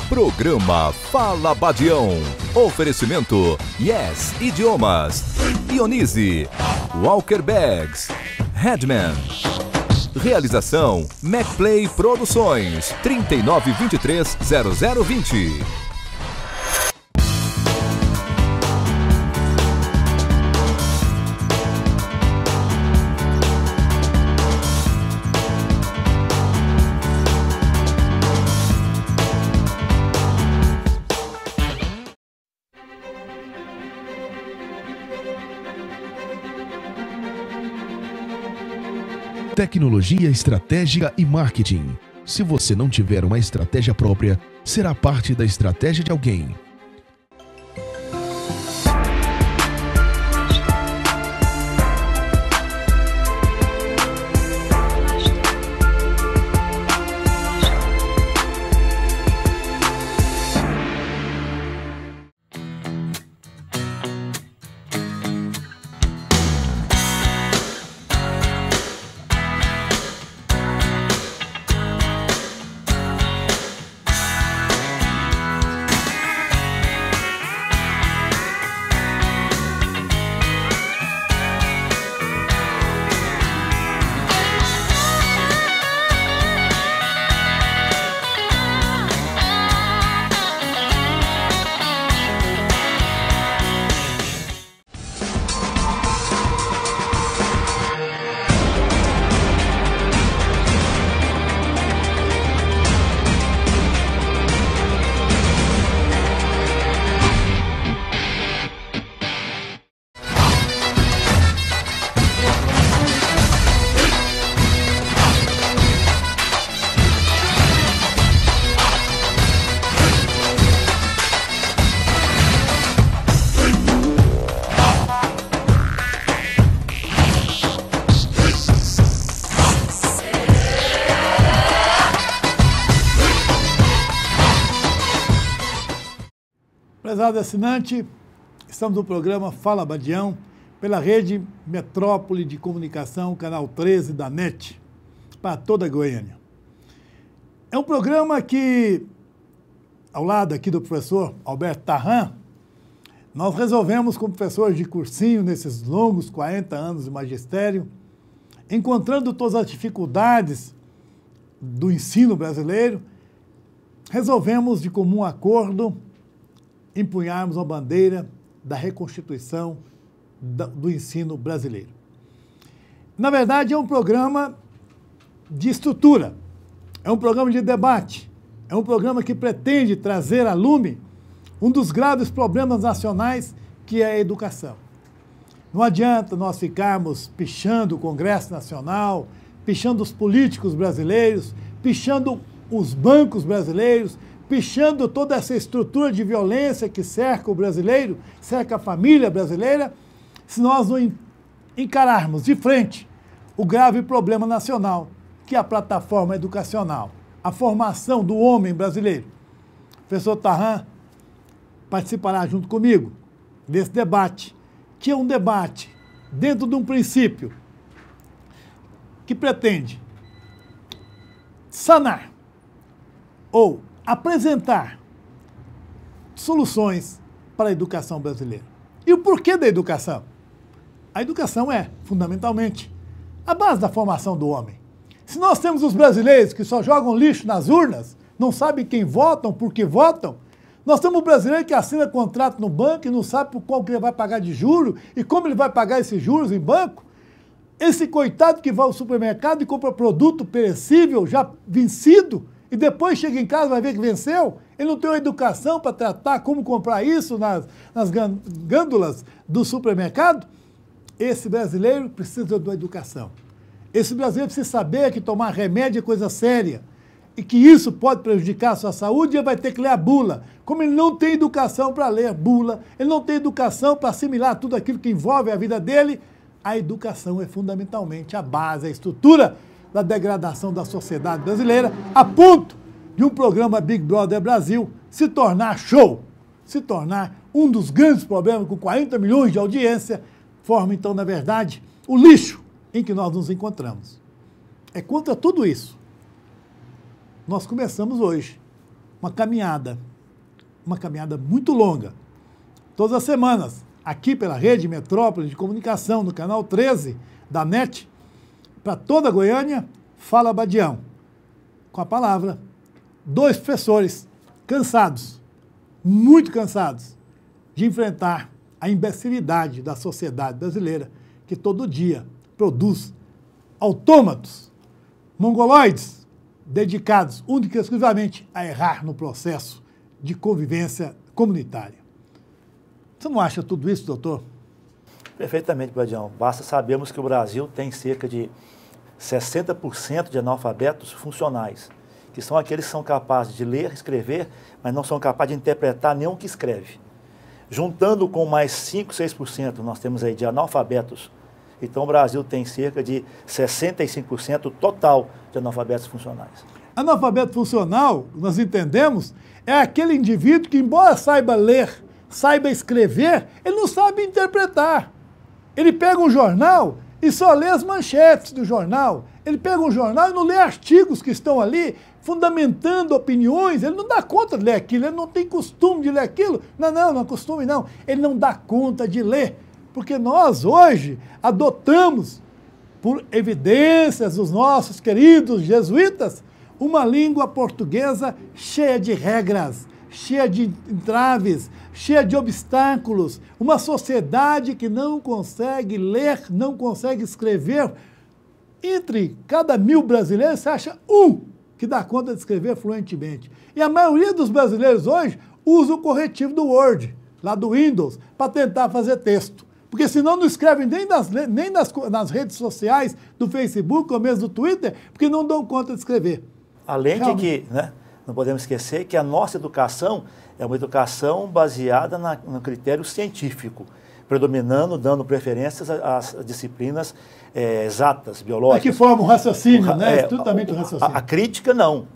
Programa Fala Badião. Oferecimento Yes Idiomas, Ionize, Walker Bags, Headman. Realização MacPlay Produções 39230020. Tecnologia, estratégia e marketing. Se você não tiver uma estratégia própria, será parte da estratégia de alguém. Prezado assinante, estamos no programa Fala Badião, pela rede Metrópole de Comunicação, canal 13 da NET, para toda a Goiânia. É um programa que, ao lado aqui do professor Alberto Tarran, nós resolvemos, como professores de cursinho, nesses longos 40 anos de magistério, encontrando todas as dificuldades do ensino brasileiro, resolvemos, de comum acordo, empunharmos a bandeira da reconstituição do ensino brasileiro. Na verdade, é um programa de estrutura, é um programa de debate, é um programa que pretende trazer a lume um dos graves problemas nacionais, que é a educação. Não adianta nós ficarmos pichando o Congresso Nacional, pichando os políticos brasileiros, pichando os bancos brasileiros, pichando toda essa estrutura de violência que cerca o brasileiro, cerca a família brasileira, se nós não encararmos de frente o grave problema nacional, que é a plataforma educacional, a formação do homem brasileiro. O professor Tarran participará junto comigo desse debate, que é um debate dentro de um princípio que pretende sanar ou apresentar soluções para a educação brasileira. E o porquê da educação? A educação é, fundamentalmente, a base da formação do homem. Se nós temos os brasileiros que só jogam lixo nas urnas, não sabem quem votam, por que votam, nós temos um brasileiro que assina contrato no banco e não sabe por qual que ele vai pagar de juros e como ele vai pagar esses juros em banco. Esse coitado que vai ao supermercado e compra produto perecível, já vencido, e depois chega em casa e vai ver que venceu, ele não tem uma educação para tratar como comprar isso nas gândulas do supermercado. Esse brasileiro precisa de uma educação. Esse brasileiro precisa saber que tomar remédio é coisa séria e que isso pode prejudicar a sua saúde e ele vai ter que ler a bula. Como ele não tem educação para ler bula, ele não tem educação para assimilar tudo aquilo que envolve a vida dele, a educação é fundamentalmente a base, a estrutura da degradação da sociedade brasileira, a ponto de um programa Big Brother Brasil se tornar show, se tornar um dos grandes problemas, com 40 milhões de audiência, forma então, na verdade, o lixo em que nós nos encontramos. É contra tudo isso. Nós começamos hoje uma caminhada muito longa, todas as semanas, aqui pela Rede Metrópole de Comunicação, no canal 13 da NET, para toda a Goiânia, Fala Badião, com a palavra, 2 professores cansados, muito cansados, de enfrentar a imbecilidade da sociedade brasileira, que todo dia produz autômatos, mongoloides, dedicados única e exclusivamente a errar no processo de convivência comunitária. Você não acha tudo isso, doutor? Perfeitamente, Badião. Basta sabermos que o Brasil tem cerca de 60% de analfabetos funcionais, que são aqueles que são capazes de ler, escrever, mas não são capazes de interpretar nenhum que escreve. Juntando com mais 5, 6%, nós temos aí de analfabetos. Então, o Brasil tem cerca de 65% total de analfabetos funcionais. Analfabeto funcional, nós entendemos, é aquele indivíduo que, embora saiba ler, saiba escrever, ele não sabe interpretar. Ele pega um jornal e só lê as manchetes do jornal. Ele pega um jornal e não lê artigos que estão ali, fundamentando opiniões. Ele não dá conta de ler aquilo, ele não tem costume de ler aquilo. Não é costume, não. Ele não dá conta de ler. Porque nós, hoje, adotamos, por evidências dos nossos queridos jesuítas, uma língua portuguesa cheia de regras, cheia de entraves, cheia de obstáculos, uma sociedade que não consegue ler, não consegue escrever. Entre cada 1000 brasileiros, você acha um que dá conta de escrever fluentemente. E a maioria dos brasileiros hoje usa o corretivo do Word, lá do Windows, para tentar fazer texto. Porque senão não escrevem nem nas redes sociais, do Facebook ou mesmo do Twitter, porque não dão conta de escrever. Além de que, né, não podemos esquecer que a nossa educação é uma educação baseada no critério científico, predominando, dando preferências às disciplinas exatas, biológicas. É que forma o raciocínio, né? Estritamente o raciocínio. A crítica, não.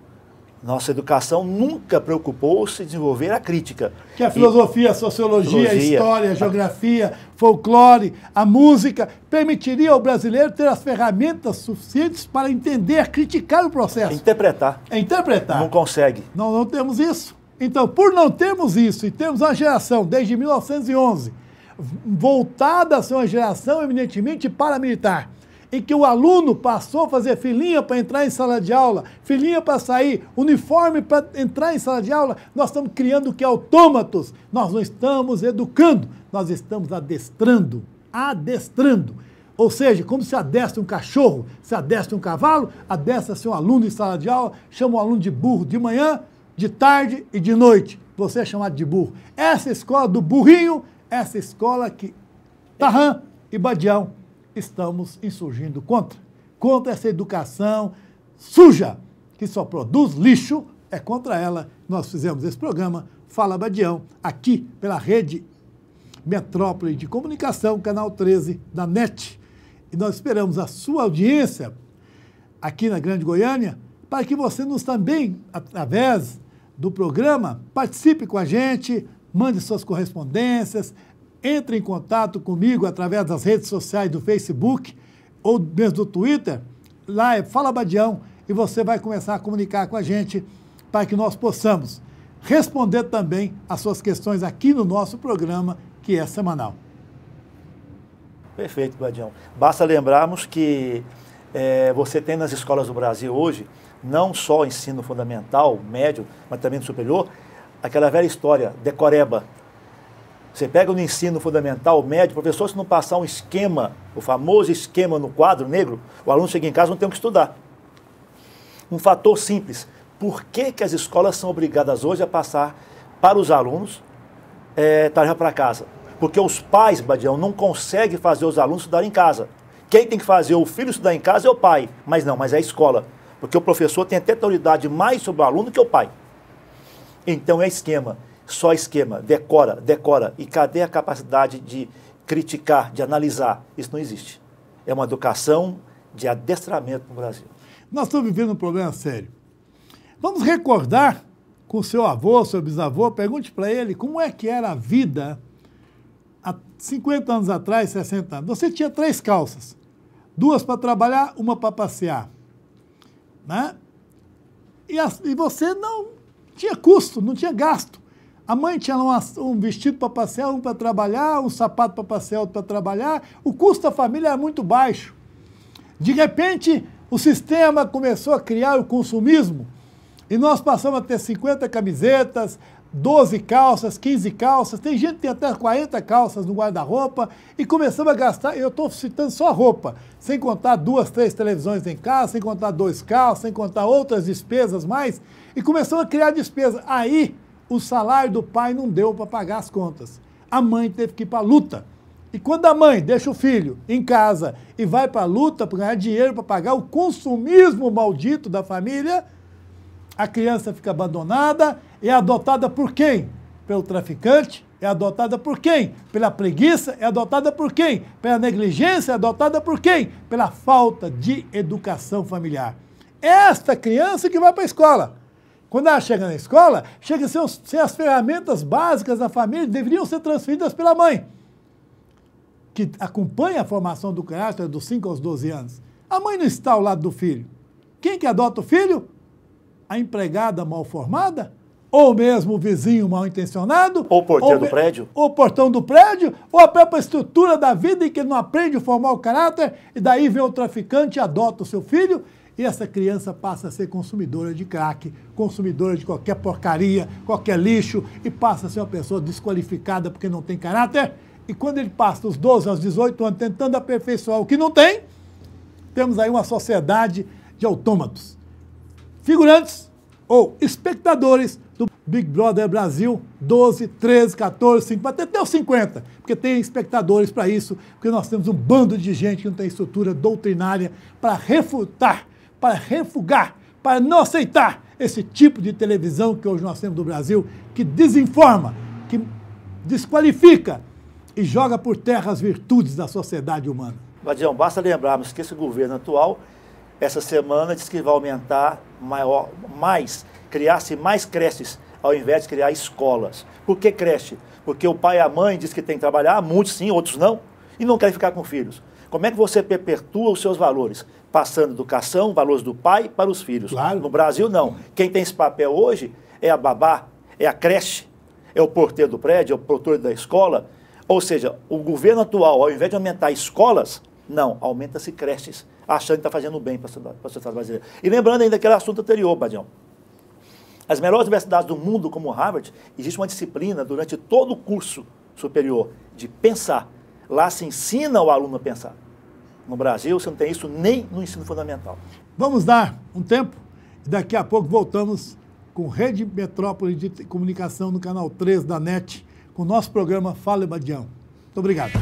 Nossa educação nunca preocupou-se em desenvolver a crítica. Que a filosofia, a sociologia, a história, a geografia, folclore, a música, permitiria ao brasileiro ter as ferramentas suficientes para entender, criticar o processo. Interpretar. É interpretar. Não consegue. Não temos isso. Então, por não termos isso, e temos uma geração, desde 1911, voltada a ser uma geração eminentemente paramilitar, em que o aluno passou a fazer filinha para entrar em sala de aula, filinha para sair, uniforme para entrar em sala de aula, nós estamos criando o que é autômatos. Nós não estamos educando, nós estamos adestrando. Ou seja, como se adestra um cachorro, se adestra um cavalo, adestra-se um aluno em sala de aula, chama o aluno de burro de manhã, de tarde e de noite. Você é chamado de burro. Essa escola do burrinho, essa escola que Tarran e Badião estamos insurgindo contra essa educação suja, que só produz lixo, é contra ela. Nós fizemos esse programa, Fala Badião, aqui pela Rede Metrópole de Comunicação, canal 13 da NET. E nós esperamos a sua audiência aqui na Grande Goiânia, para que você nos também, através do programa, participe com a gente, mande suas correspondências, entre em contato comigo através das redes sociais do Facebook ou mesmo do Twitter. Lá é Fala Badião e você vai começar a comunicar com a gente para que nós possamos responder também as suas questões aqui no nosso programa, que é semanal. Perfeito, Badião. Basta lembrarmos que você tem nas escolas do Brasil hoje, não só ensino fundamental, médio, mas também no superior, aquela velha história, decoreba. Você pega no ensino fundamental, médio, o professor, se não passar um esquema, o famoso esquema no quadro negro, o aluno chega em casa e não tem o que estudar. Um fator simples. Por que as escolas são obrigadas hoje a passar para os alunos tarefa para casa? Porque os pais, Badião, não conseguem fazer os alunos estudarem em casa. Quem tem que fazer o filho estudar em casa é o pai. Mas é a escola. Porque o professor tem até autoridade mais sobre o aluno que o pai. Então é esquema. Só esquema, decora. E cadê a capacidade de criticar, de analisar? Isso não existe. É uma educação de adestramento no Brasil. Nós estamos vivendo um problema sério. Vamos recordar com o seu avô, seu bisavô, pergunte para ele como é que era a vida há 50 anos atrás, 60 anos. Você tinha 3 calças, 2 para trabalhar, 1 para passear. Né? E você não tinha custo, não tinha gasto. A mãe tinha um vestido para passear, um para trabalhar, um sapato para passear, outro para trabalhar. O custo da família era muito baixo. De repente, o sistema começou a criar o consumismo e nós passamos a ter 50 camisetas, 12 calças, 15 calças, tem gente que tem até 40 calças no guarda-roupa e começamos a gastar, eu estou citando só roupa, sem contar 2, 3 televisões em casa, sem contar 2 carros, sem contar outras despesas mais, e começamos a criar despesas. Aí o salário do pai não deu para pagar as contas. A mãe teve que ir para a luta. E quando a mãe deixa o filho em casa e vai para a luta para ganhar dinheiro para pagar o consumismo maldito da família, a criança fica abandonada, é adotada por quem? Pelo traficante, é adotada por quem? Pela preguiça, é adotada por quem? Pela negligência, é adotada por quem? Pela falta de educação familiar. Esta criança que vai para a escola. Quando ela chega na escola, chega sem as ferramentas básicas da família, deveriam ser transferidas pela mãe, que acompanha a formação do caráter dos 5 aos 12 anos. A mãe não está ao lado do filho. Quem que adota o filho? A empregada mal formada? Ou mesmo o vizinho mal intencionado? Ou o porteiro do prédio? Ou o portão do prédio? Ou a própria estrutura da vida em que ele não aprende a formar o caráter e daí vem o traficante e adota o seu filho e essa criança passa a ser consumidora de crack, consumidora de qualquer porcaria, qualquer lixo e passa a ser uma pessoa desqualificada porque não tem caráter. E quando ele passa dos 12 aos 18 anos tentando aperfeiçoar o que não tem, temos aí uma sociedade de autômatos. Figurantes ou espectadores do Big Brother Brasil, 12, 13, 14, 50, até os 50, porque tem espectadores para isso, porque nós temos um bando de gente que não tem estrutura doutrinária para refutar, para refugar, para não aceitar esse tipo de televisão que hoje nós temos no Brasil, que desinforma, que desqualifica e joga por terra as virtudes da sociedade humana. Badião, basta lembrarmos que esse governo atual, essa semana, diz que vai aumentar criar-se mais creches, ao invés de criar escolas. Por que creche? Porque o pai e a mãe diz que tem que trabalhar, muitos sim, outros não, e não querem ficar com filhos. Como é que você perpetua os seus valores? Passando educação, valores do pai para os filhos. Claro. No Brasil, não. Quem tem esse papel hoje é a babá, é a creche, é o porteiro do prédio, é o produtor da escola. Ou seja, o governo atual, ao invés de aumentar escolas, não, aumenta-se creches, achando que está fazendo bem para a sociedade brasileira. E lembrando ainda aquele assunto anterior, Badião. As melhores universidades do mundo, como Harvard, existe uma disciplina durante todo o curso superior de pensar. Lá se ensina o aluno a pensar. No Brasil, você não tem isso nem no ensino fundamental. Vamos dar um tempo e daqui a pouco voltamos com Rede Metrópole de Comunicação no canal 3 da NET, com o nosso programa Fala Badião. Muito obrigado.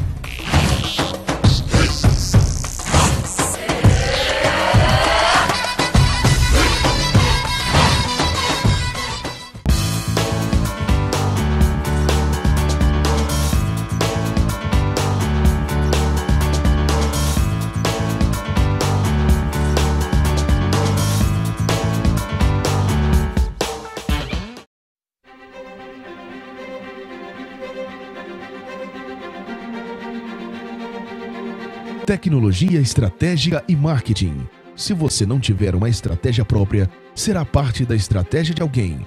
Tecnologia estratégica e marketing. Se você não tiver uma estratégia própria, será parte da estratégia de alguém.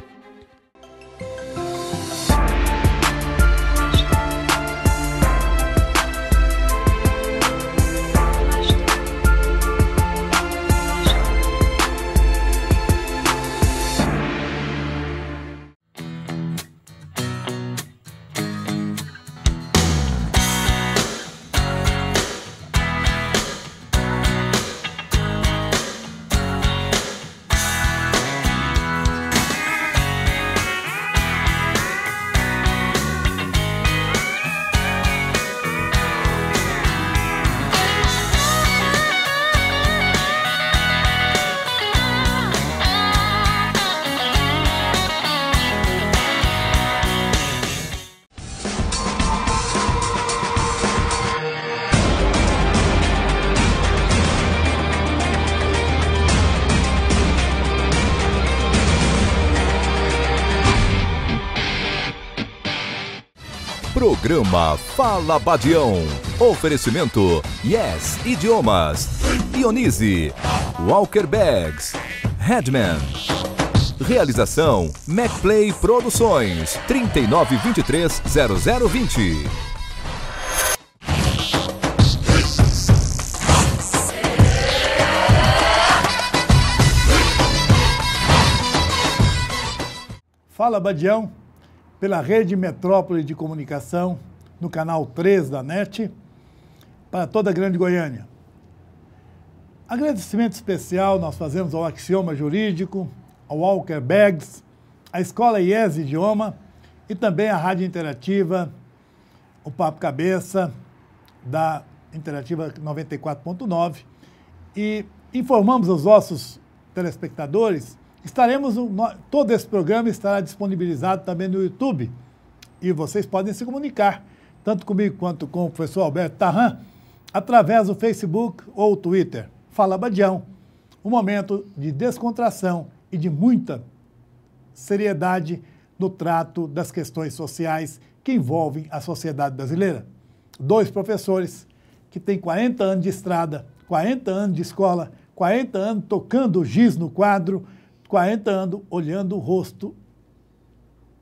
Programa Fala Badião. Oferecimento Yes Idiomas, Ionize, Walker Bags, Headman. Realização MacPlay Produções 39230020. Fala Badião, pela Rede Metrópole de Comunicação, no canal 3 da NET, para toda a Grande Goiânia. Agradecimento especial nós fazemos ao Axioma Jurídico, ao Walker Bags, à Escola IES Idioma e também à Rádio Interativa, o Papo Cabeça, da Interativa 94.9. E informamos aos nossos telespectadores, todo esse programa estará disponibilizado também no YouTube. E vocês podem se comunicar, tanto comigo quanto com o professor Alberto Tarran, através do Facebook ou Twitter. Fala Badião, um momento de descontração e de muita seriedade no trato das questões sociais que envolvem a sociedade brasileira. Dois professores que têm 40 anos de estrada, 40 anos de escola, 40 anos tocando giz no quadro, 40 anos olhando o rosto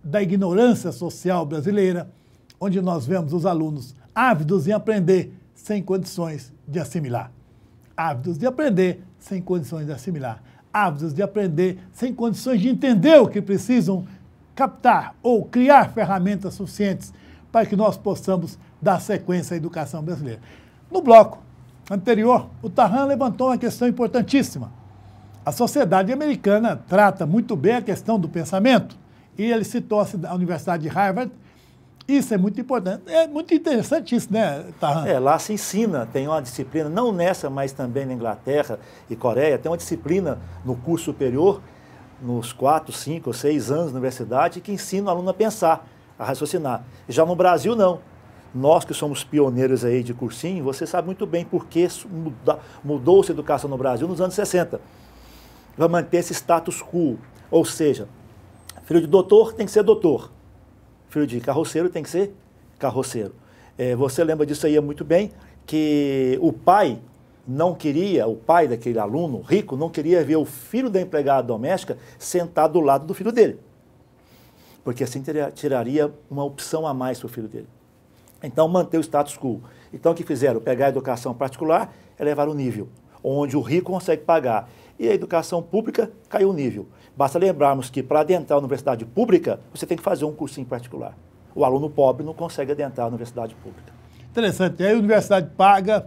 da ignorância social brasileira, onde nós vemos os alunos ávidos em aprender sem condições de assimilar. Ávidos de aprender sem condições de assimilar. Ávidos de aprender sem condições de entender o que precisam captar ou criar ferramentas suficientes para que nós possamos dar sequência à educação brasileira. No bloco anterior, o Tarran levantou uma questão importantíssima. A sociedade americana trata muito bem a questão do pensamento e ele citou a Universidade de Harvard. Isso é muito importante. É muito interessante isso, né, Tarran? Lá se ensina, tem uma disciplina, não nessa, mas também na Inglaterra e Coreia, tem uma disciplina no curso superior, nos 4, 5 ou 6 anos na universidade, que ensina o aluno a pensar, a raciocinar. Já no Brasil, não. Nós que somos pioneiros aí de cursinho, você sabe muito bem por que mudou-se a educação no Brasil nos anos 60. Vai manter esse status quo, ou seja, filho de doutor tem que ser doutor. Filho de carroceiro tem que ser carroceiro. Você lembra disso aí muito bem, que o pai daquele aluno rico, não queria ver o filho da empregada doméstica sentado do lado do filho dele. Porque assim tiraria uma opção a mais para o filho dele. Então, manter o status quo. Então, o que fizeram? Pegar a educação particular e levar o nível, onde o rico consegue pagar. E a educação pública caiu o nível. Basta lembrarmos que para adentrar a universidade pública, você tem que fazer um cursinho particular. O aluno pobre não consegue adentrar a universidade pública. Interessante. Aí a universidade paga,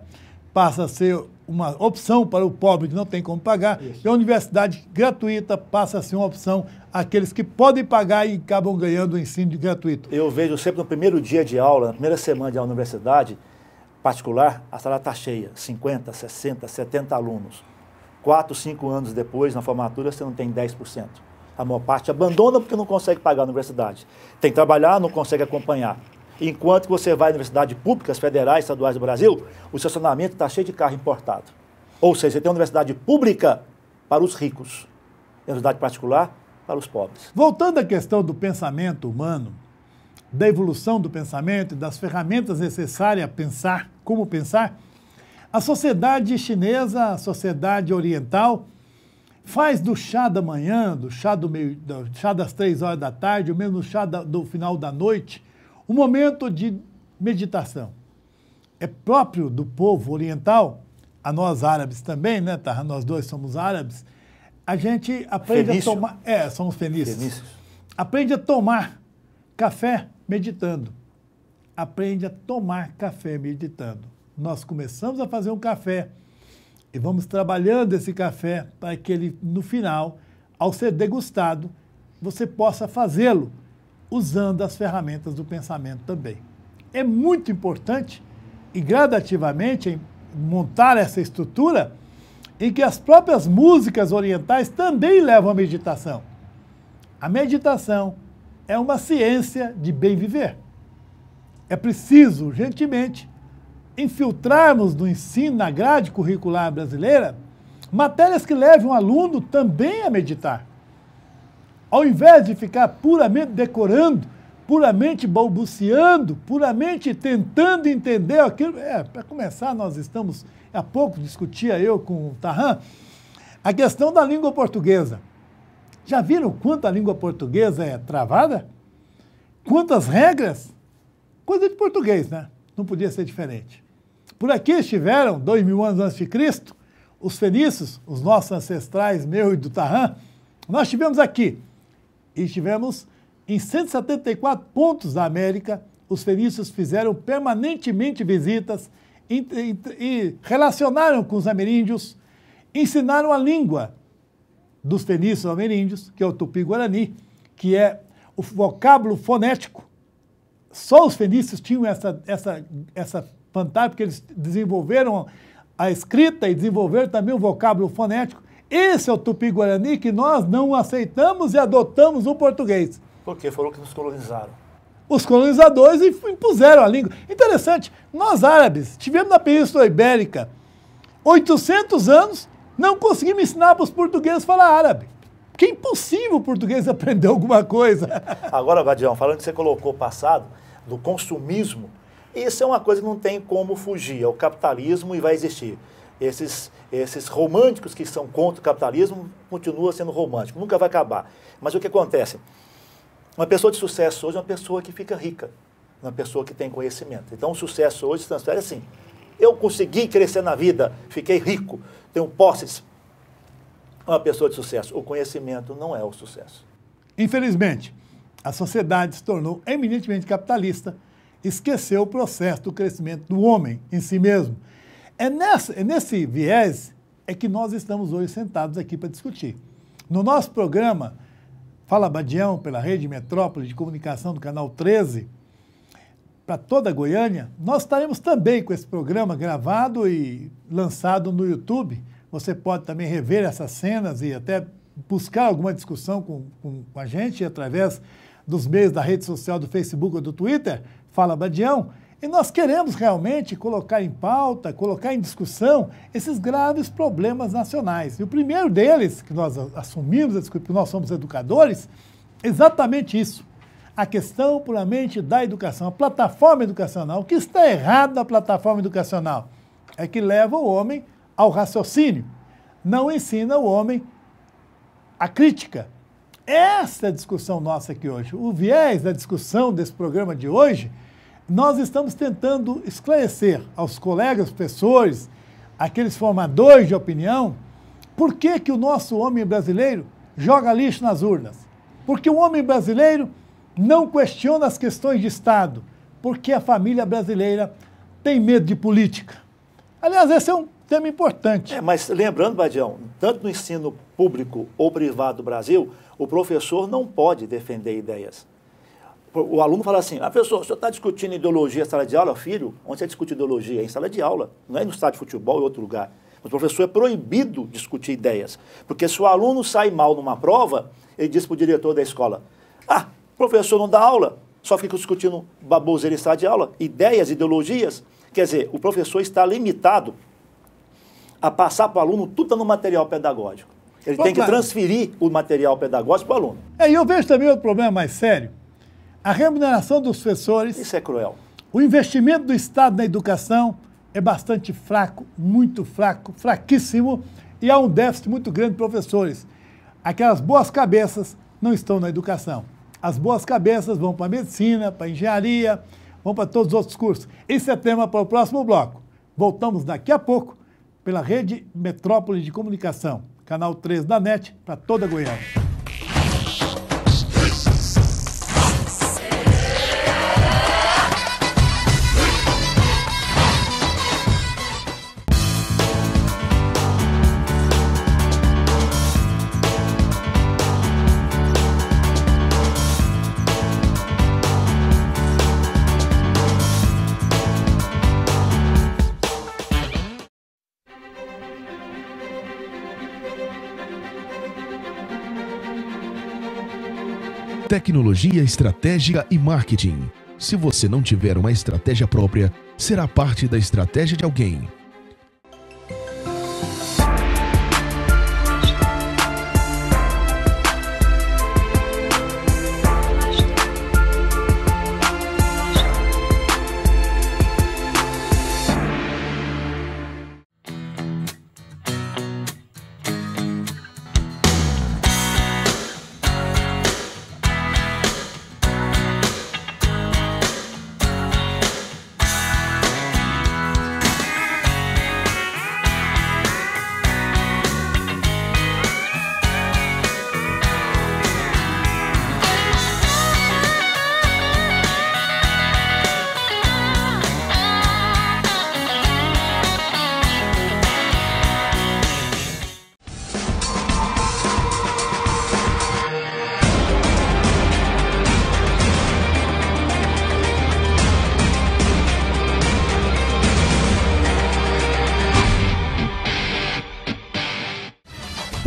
passa a ser uma opção para o pobre que não tem como pagar. Isso. E a universidade gratuita passa a ser uma opção àqueles que podem pagar e acabam ganhando o ensino gratuito. Eu vejo sempre no primeiro dia de aula, na primeira semana de aula na universidade particular, a sala está cheia, 50, 60, 70 alunos. 4, 5 anos depois, na formatura, você não tem 10%. A maior parte abandona porque não consegue pagar a universidade. Tem que trabalhar, não consegue acompanhar. Enquanto que você vai à universidade públicas, federais, estaduais do Brasil, o estacionamento está cheio de carro importado. Ou seja, você tem uma universidade pública para os ricos, e a universidade particular para os pobres. Voltando à questão do pensamento humano, da evolução do pensamento e das ferramentas necessárias a pensar, como pensar, a sociedade chinesa, a sociedade oriental, faz do chá da manhã, do chá das 3 horas da tarde, ou mesmo do chá do final da noite, um momento de meditação. É próprio do povo oriental, a nós árabes também, né, Tarran? Nós dois somos árabes, a gente aprende a tomar... somos fenícios. Aprende a tomar café meditando. Aprende a tomar café meditando. Nós começamos a fazer um café e vamos trabalhando esse café para que ele, no final, ao ser degustado, você possa fazê-lo usando as ferramentas do pensamento também. É muito importante e gradativamente montar essa estrutura em que as próprias músicas orientais também levam à meditação. A meditação é uma ciência de bem viver. É preciso, urgentemente, infiltrarmos no ensino, na grade curricular brasileira, matérias que levem o aluno também a meditar. Ao invés de ficar puramente decorando, puramente balbuciando, puramente tentando entender aquilo. Para começar, nós estamos, há pouco discutia eu com o Tarran, a questão da língua portuguesa. Já viram quanto a língua portuguesa é travada? Quantas regras? Coisa de português, né? Não podia ser diferente. Por aqui estiveram, 2000 anos antes de Cristo, os fenícios, os nossos ancestrais, meu e do Tarran. Nós estivemos aqui e estivemos em 174 pontos da América. Os fenícios fizeram permanentemente visitas e relacionaram com os ameríndios, ensinaram a língua dos fenícios ameríndios, que é o tupi-guarani, que é o vocábulo fonético. Só os fenícios tinham essa vantagem, porque eles desenvolveram a escrita e desenvolveram também o vocábulo fonético. Esse é o tupi-guarani que nós não aceitamos e adotamos o português. Porque foram que nos colonizaram. Os colonizadores impuseram a língua. Interessante, nós árabes tivemos na Península Ibérica 800 anos, não conseguimos ensinar para os portugueses a falar árabe. Porque é impossível o português aprender alguma coisa. Agora, Badião, falando que você colocou o passado, do consumismo, isso é uma coisa que não tem como fugir, é o capitalismo e vai existir. Esses românticos que são contra o capitalismo continuam sendo românticos, nunca vai acabar. Mas o que acontece? Uma pessoa de sucesso hoje é uma pessoa que fica rica, uma pessoa que tem conhecimento. Então o sucesso hoje se transfere assim. Eu consegui crescer na vida, fiquei rico, tenho posses. Uma pessoa de sucesso. O conhecimento não é o sucesso. Infelizmente, a sociedade se tornou eminentemente capitalista, esqueceu o processo do crescimento do homem em si mesmo. É nesse viés que nós estamos hoje sentados aqui para discutir. No nosso programa Fala Badião, pela Rede Metrópole de Comunicação do Canal 13, para toda a Goiânia, nós estaremos também com esse programa gravado e lançado no YouTube. Você pode também rever essas cenas e até buscar alguma discussão com a gente através dos meios da rede social do Facebook ou do Twitter, Fala Badião. E nós queremos realmente colocar em pauta, colocar em discussão esses graves problemas nacionais. E o primeiro deles, que nós assumimos, porque nós somos educadores, é exatamente isso. A questão puramente da educação, a plataforma educacional. O que está errado na plataforma educacional? É que leva o homem ao raciocínio, não ensina o homem a crítica. Essa é a discussão nossa aqui hoje. O viés da discussão desse programa de hoje, nós estamos tentando esclarecer aos colegas, professores, aqueles formadores de opinião, por que o nosso homem brasileiro joga lixo nas urnas. Porque o homem brasileiro não questiona as questões de Estado, porque a família brasileira tem medo de política. Aliás, esse é um tema importante. Mas lembrando, Badião, tanto no ensino público ou privado do Brasil, o professor não pode defender ideias. O aluno fala assim, professor, o senhor está discutindo ideologia em sala de aula? Filho, onde você discute ideologia? É em sala de aula, não é no estádio de futebol ou em outro lugar. O professor é proibido discutir ideias, porque se o aluno sai mal numa prova, ele diz para o diretor da escola, professor não dá aula, só fica discutindo baboseira em sala de aula, ideias, ideologias. Quer dizer, o professor está limitado a passar para o aluno tudo no material pedagógico. Ele tem que transferir o material pedagógico para o aluno. E eu vejo também outro problema mais sério. A remuneração dos professores... Isso é cruel. O investimento do Estado na educação é bastante fraco, muito fraco, fraquíssimo, e há um déficit muito grande de professores. Aquelas boas cabeças não estão na educação. As boas cabeças vão para a medicina, para a engenharia, vão para todos os outros cursos. Esse é tema para o próximo bloco. Voltamos daqui a pouco pela Rede Metrópole de Comunicação, Canal 13 da NET, para toda a Goiânia. Tecnologia estratégica e marketing. Se você não tiver uma estratégia própria, será parte da estratégia de alguém.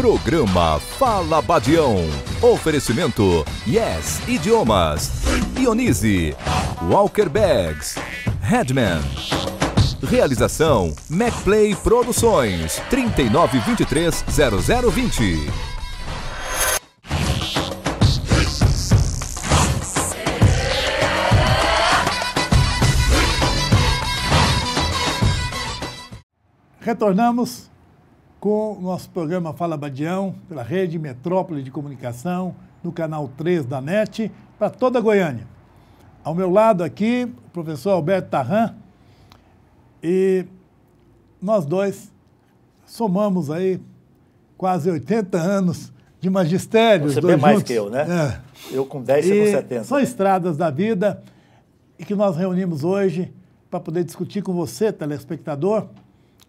Programa Fala Badião. Oferecimento Yes Idiomas, Ionize, Walker Bags, Headman. Realização MacPlay Produções 39230020. Retornamos com o nosso programa Fala Badião, pela Rede Metrópole de Comunicação, no canal 3 da NET, para toda a Goiânia. Ao meu lado aqui, o professor Alberto Tarran, e nós dois somamos aí quase 80 anos de magistério. Você bem mais que eu, né? É. Eu com 10 e com 70. São estradas da vida e que nós reunimos hoje para poder discutir com você, telespectador.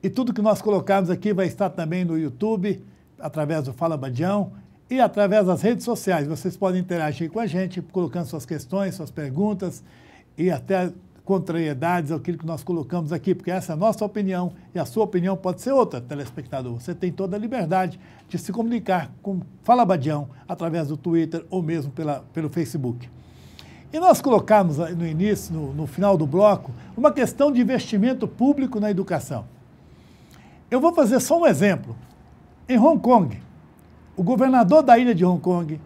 E tudo que nós colocamos aqui vai estar também no YouTube, através do Fala Badião e através das redes sociais. Vocês podem interagir com a gente, colocando suas questões, suas perguntas e até contrariedades àquilo que nós colocamos aqui, porque essa é a nossa opinião e a sua opinião pode ser outra, telespectador. Você tem toda a liberdade de se comunicar com Fala Badião através do Twitter ou mesmo pelo Facebook. E nós colocamos no início, no final do bloco, uma questão de investimento público na educação. Eu vou fazer só um exemplo. Em Hong Kong, o governador da ilha de Hong Kong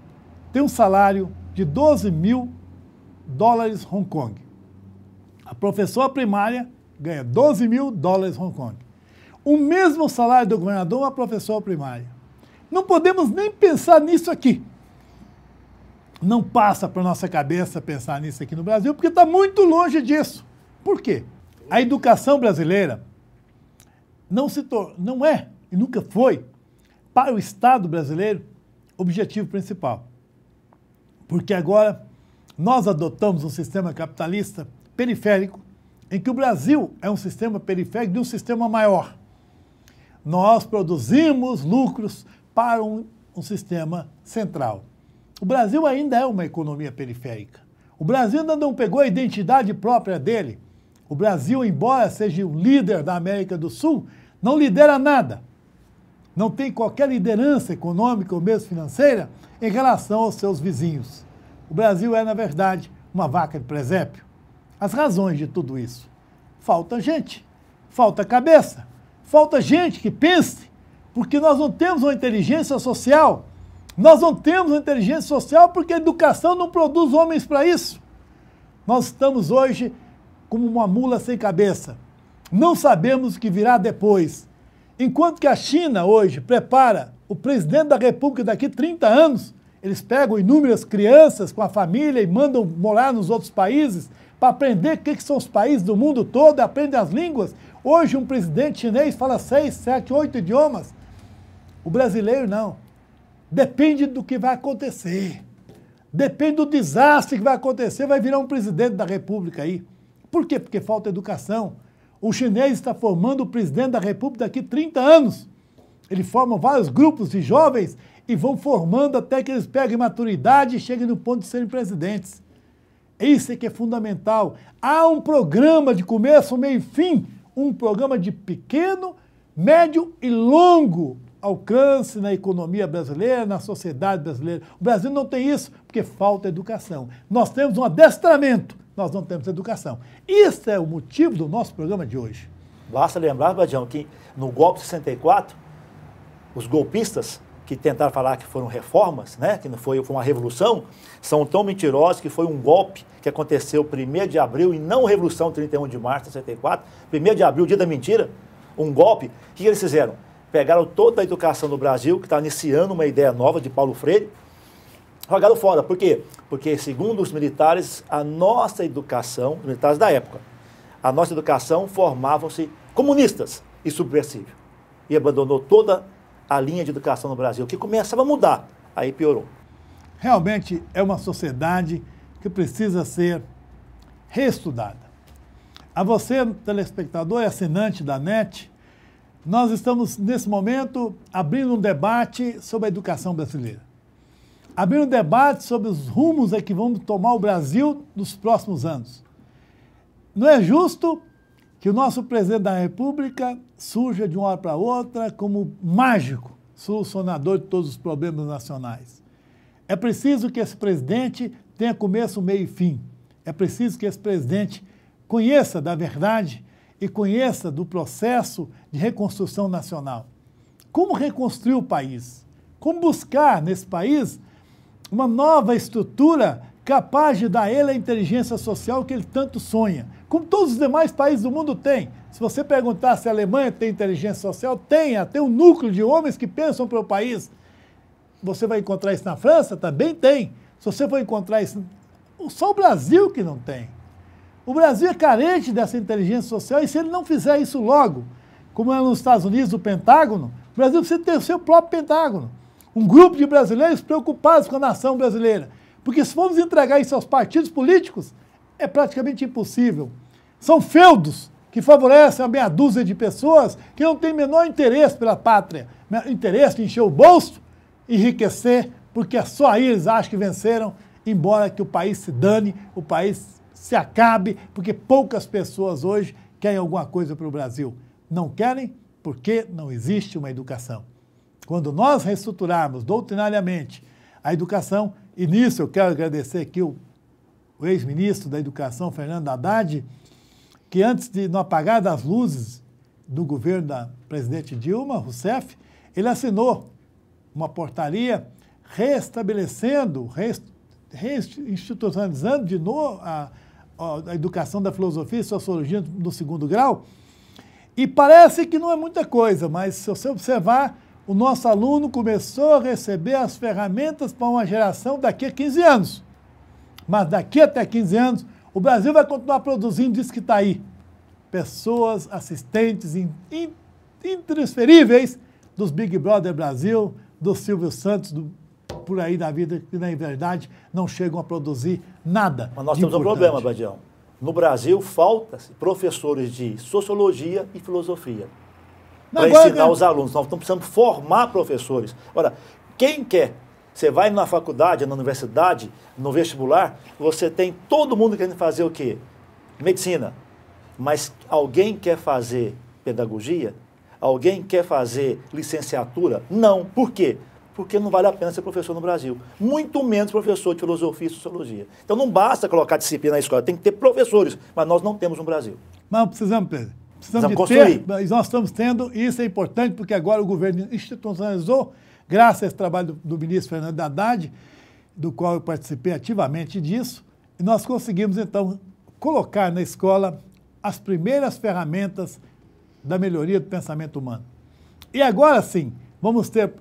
tem um salário de 12 mil dólares Hong Kong. A professora primária ganha 12 mil dólares Hong Kong. O mesmo salário do governador, uma professora primária. Não podemos nem pensar nisso aqui. Não passa para a nossa cabeça pensar nisso aqui no Brasil, porque está muito longe disso. Por quê? A educação brasileira não é e nunca foi, para o Estado brasileiro, objetivo principal. Porque agora nós adotamos um sistema capitalista periférico, em que o Brasil é um sistema periférico de um sistema maior. Nós produzimos lucros para um sistema central. O Brasil ainda é uma economia periférica. O Brasil ainda não pegou a identidade própria dele. O Brasil, embora seja o líder da América do Sul, não lidera nada. Não tem qualquer liderança econômica ou mesmo financeira em relação aos seus vizinhos. O Brasil é, na verdade, uma vaca de presépio. As razões de tudo isso: falta gente, falta cabeça, falta gente que pense, porque nós não temos uma inteligência social. Nós não temos uma inteligência social porque a educação não produz homens para isso. Nós estamos hoje como uma mula sem cabeça. Não sabemos o que virá depois. Enquanto que a China hoje prepara o presidente da República daqui a 30 anos, eles pegam inúmeras crianças com a família e mandam morar nos outros países para aprender o que são os países do mundo todo, aprendem as línguas. Hoje um presidente chinês fala 6, 7, 8 idiomas. O brasileiro não. Depende do que vai acontecer. Depende do desastre que vai acontecer, vai virar um presidente da República aí. Por quê? Porque falta educação. O chinês está formando o presidente da República daqui a 30 anos. Ele forma vários grupos de jovens e vão formando até que eles peguem maturidade e cheguem no ponto de serem presidentes. Isso é que é fundamental. Há um programa de começo, meio e fim, um programa de pequeno, médio e longo alcance na economia brasileira, na sociedade brasileira. O Brasil não tem isso porque falta educação. Nós temos um adestramento, nós não temos educação. Isso é o motivo do nosso programa de hoje. Basta lembrar, Badião, que no golpe de 64, os golpistas que tentaram falar que foram reformas, né, que não foi uma revolução, são tão mentirosos que foi um golpe que aconteceu 1º de abril e não Revolução 31 de março de 64, 1º de abril, dia da mentira, um golpe. O que eles fizeram? Pegaram toda a educação do Brasil, que estava iniciando uma ideia nova de Paulo Freire, jogaram fora. Por quê? Porque, segundo os militares, a nossa educação, os militares da época, a nossa educação formavam-se comunistas e subversivos. E abandonou toda a linha de educação no Brasil, que começava a mudar, aí piorou. Realmente é uma sociedade que precisa ser reestudada. A você, telespectador e assinante da NET, nós estamos, nesse momento, abrindo um debate sobre a educação brasileira. Abrindo um debate sobre os rumos que vamos tomar o Brasil nos próximos anos. Não é justo que o nosso presidente da República surja de uma hora para outra como mágico, solucionador de todos os problemas nacionais. É preciso que esse presidente tenha começo, meio e fim. É preciso que esse presidente conheça da verdade e conheça do processo de reconstrução nacional. Como reconstruir o país? Como buscar nesse país uma nova estrutura capaz de dar a ele a inteligência social que ele tanto sonha, como todos os demais países do mundo têm. Se você perguntar se a Alemanha tem inteligência social, tem um núcleo de homens que pensam para o país. Você vai encontrar isso na França? Também tem. Se você for encontrar isso... Só o Brasil que não tem. O Brasil é carente dessa inteligência social e se ele não fizer isso logo, como é nos Estados Unidos, o Pentágono, o Brasil precisa ter o seu próprio Pentágono. Um grupo de brasileiros preocupados com a nação brasileira. Porque se formos entregar isso aos partidos políticos, é praticamente impossível. São feudos que favorecem a meia dúzia de pessoas que não têm menor interesse pela pátria, interesse em encher o bolso, enriquecer, porque só aí eles acham que venceram, embora que o país se dane, o país se acabe, porque poucas pessoas hoje querem alguma coisa para o Brasil. Não querem porque não existe uma educação. Quando nós reestruturarmos doutrinariamente a educação, e nisso eu quero agradecer aqui o ex-ministro da Educação, Fernando Haddad, que antes de no apagar das luzes do governo da presidente Dilma Rousseff, ele assinou uma portaria restabelecendo, reinstitucionalizando de novo a educação da filosofia e sociologia no 2º grau. E parece que não é muita coisa, mas se você observar, o nosso aluno começou a receber as ferramentas para uma geração daqui a 15 anos. Mas daqui até 15 anos, o Brasil vai continuar produzindo isso que está aí. Pessoas, assistentes intransferíveis dos Big Brother Brasil, do Silvio Santos, por aí da vida, que na verdade não chegam a produzir nada. Mas nós temos um problema, Badião. No Brasil, falta-se professores de sociologia e filosofia para ensinar os alunos. Nós precisamos formar professores. Ora, quem quer? Você vai na faculdade, na universidade, no vestibular, você tem todo mundo querendo fazer o quê? Medicina. Mas alguém quer fazer pedagogia? Alguém quer fazer licenciatura? Não. Por quê? Porque não vale a pena ser professor no Brasil. Muito menos professor de filosofia e sociologia. Então não basta colocar disciplina na escola, tem que ter professores, mas nós não temos no Brasil. Mas precisamos, Pedro. Precisamos construir. Nós estamos tendo, e isso é importante porque agora o governo institucionalizou, graças a esse trabalho do ministro Fernando Haddad, do qual eu participei ativamente disso, e nós conseguimos então colocar na escola as primeiras ferramentas da melhoria do pensamento humano. E agora sim, vamos ter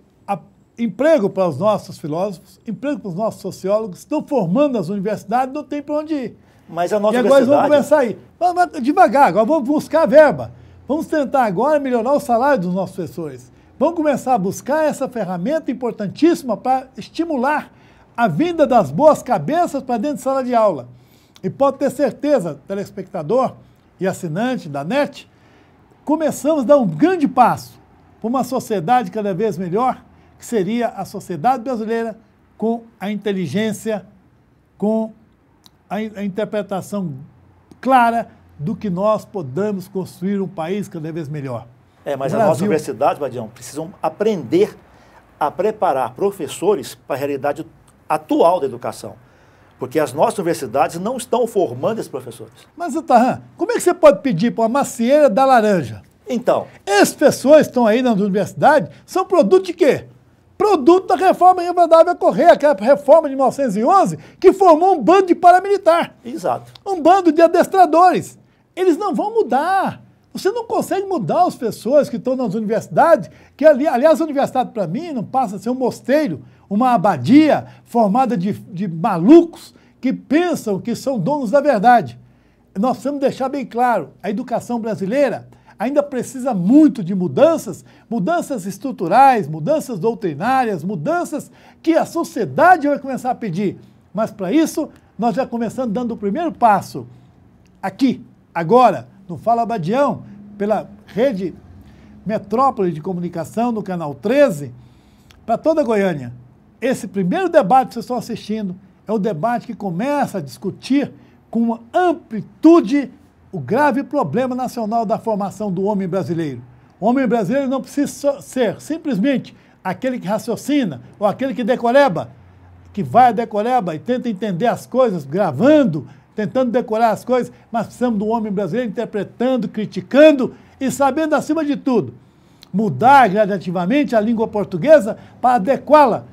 emprego para os nossos filósofos, emprego para os nossos sociólogos, estão formando nas universidades, não tem para onde ir. Mas a nossa e agora vamos começar aí. Mas devagar, agora vamos buscar a verba. Vamos tentar agora melhorar o salário dos nossos professores. Vamos começar a buscar essa ferramenta importantíssima para estimular a vinda das boas cabeças para dentro de sala de aula. E pode ter certeza, telespectador e assinante da NET, começamos a dar um grande passo para uma sociedade cada vez melhor, que seria a sociedade brasileira com a inteligência, com a interpretação clara do que nós podemos construir um país cada vez melhor. Mas as nossas universidades, Badião, precisam aprender a preparar professores para a realidade atual da educação. Porque as nossas universidades não estão formando esses professores. Mas, Otarran, como é que você pode pedir para uma macieira da laranja? Então. Essas pessoas que estão aí na universidade são produto de quê? Produto da reforma Rivadavia Correia, aquela reforma de 1911, que formou um bando de paramilitar. Exato. Um bando de adestradores. Eles não vão mudar. Você não consegue mudar as pessoas que estão nas universidades, que aliás, a universidade para mim não passa a ser um mosteiro, uma abadia formada de malucos que pensam que são donos da verdade. Nós precisamos deixar bem claro, a educação brasileira ainda precisa muito de mudanças estruturais, mudanças doutrinárias, mudanças que a sociedade vai começar a pedir. Mas para isso, nós já começamos dando o primeiro passo aqui, agora, no Fala Badião, pela rede Metrópole de Comunicação, no canal 13, para toda a Goiânia. Esse primeiro debate que vocês estão assistindo é o debate que começa a discutir com uma amplitude o grave problema nacional da formação do homem brasileiro. O homem brasileiro não precisa ser simplesmente aquele que raciocina, ou aquele que decoreba, que vai a decoreba e tenta entender as coisas, gravando, tentando decorar as coisas, mas precisamos do homem brasileiro interpretando, criticando e sabendo, acima de tudo, mudar gradativamente a língua portuguesa para adequá-la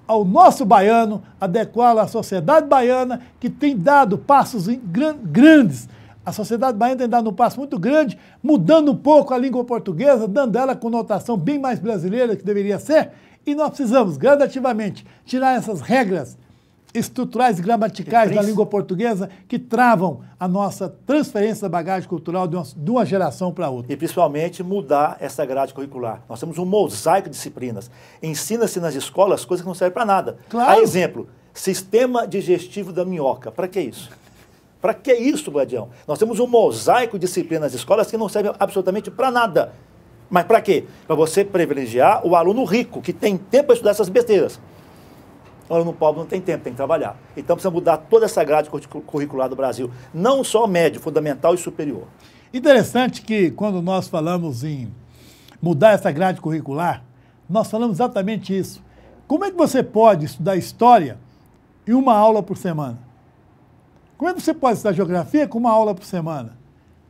ao nosso baiano, adequá-la à sociedade baiana, que tem dado passos grandes. A sociedade baiana tem dado um passo muito grande, mudando um pouco a língua portuguesa, dando ela a conotação bem mais brasileira que deveria ser, e nós precisamos, gradativamente, tirar essas regras estruturais e gramaticais da língua portuguesa que travam a nossa transferência da bagagem cultural de uma geração para outra. E, principalmente, mudar essa grade curricular. Nós temos um mosaico de disciplinas. Ensina-se nas escolas coisas que não servem para nada. Claro. A exemplo, sistema digestivo da minhoca. Para que isso? Para que isso, Badião? Nós temos um mosaico de disciplinas nas escolas que não servem absolutamente para nada. Mas para quê? Para você privilegiar o aluno rico, que tem tempo para estudar essas besteiras. O aluno pobre não tem tempo, tem que trabalhar. Então precisa mudar toda essa grade curricular do Brasil. Não só médio, fundamental e superior. Interessante que quando nós falamos em mudar essa grade curricular, nós falamos exatamente isso. Como é que você pode estudar história em uma aula por semana? Como é que você pode estudar geografia com uma aula por semana?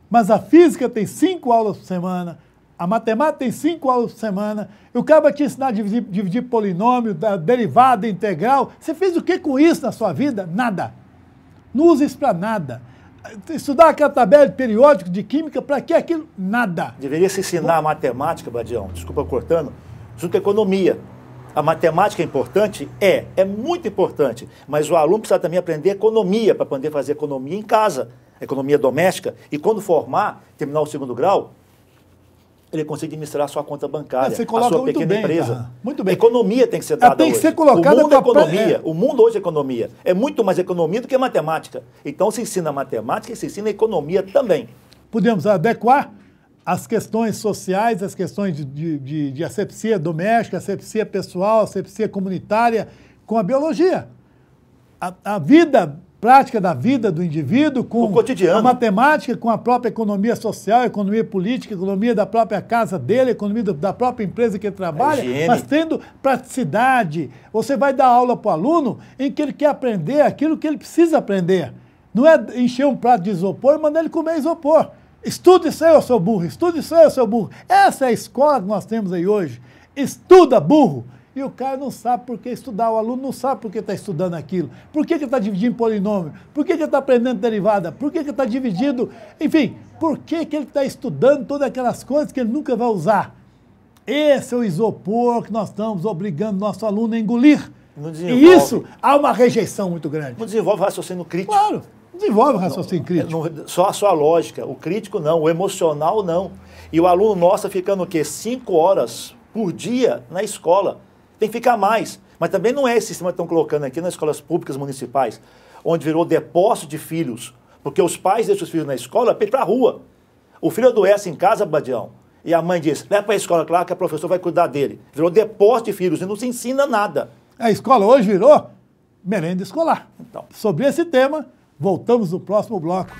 Mas a física tem 5 aulas por semana, a matemática tem 5 aulas por semana, o cara vai te ensinar a dividir polinômio, derivada, integral. Você fez o que com isso na sua vida? Nada. Não usa isso para nada. Estudar aquela tabela de periódico de química, para que aquilo? Nada. Deveria se ensinar a matemática, Badião, desculpa cortando, junto à economia. A matemática é importante? É muito importante, mas o aluno precisa também aprender economia, para poder fazer economia em casa, economia doméstica, e quando formar, terminar o 2º grau, ele consegue administrar a sua conta bancária, a sua pequena empresa. Tá? Muito bem. A economia tem que ser dada tem que hoje. ser colocada o mundo é economia. É. O mundo hoje é economia. É muito mais economia do que matemática. Então se ensina matemática e se ensina economia também. Podemos adequar as questões sociais, as questões de asepsia doméstica, asepsia pessoal, asepsia comunitária com a biologia. A vida prática da vida do indivíduo, com o cotidiano, a matemática, com a própria economia social, economia política, economia da própria casa dele, economia da própria empresa que ele trabalha, mas tendo praticidade. Você vai dar aula para o aluno em que ele quer aprender aquilo que ele precisa aprender. Não é encher um prato de isopor e mandar ele comer isopor. Estuda isso aí, ô seu burro, estuda isso aí, ô seu burro. Essa é a escola que nós temos aí hoje. Estuda, burro. E o cara não sabe por que estudar, o aluno não sabe por que está estudando aquilo, por que está dividindo polinômio, por que ele está aprendendo derivada, por que ele está dividindo, enfim, por que ele está estudando todas aquelas coisas que ele nunca vai usar. Esse é o isopor que nós estamos obrigando nosso aluno a engolir. E isso há uma rejeição muito grande. Não desenvolve raciocínio crítico. Claro, desenvolve raciocínio crítico. Só a sua lógica, o crítico não, o emocional não. E o aluno nosso ficando o quê? 5 horas por dia na escola. Tem que ficar mais. Mas também não é esse sistema que estão colocando aqui nas escolas públicas municipais, onde virou depósito de filhos, porque os pais deixam os filhos na escola para ir para a rua. O filho adoece em casa, Badião, e a mãe diz, leva para a escola, claro que a professora vai cuidar dele. Virou depósito de filhos e não se ensina nada. A escola hoje virou merenda escolar. Então. Sobre esse tema, voltamos no próximo bloco.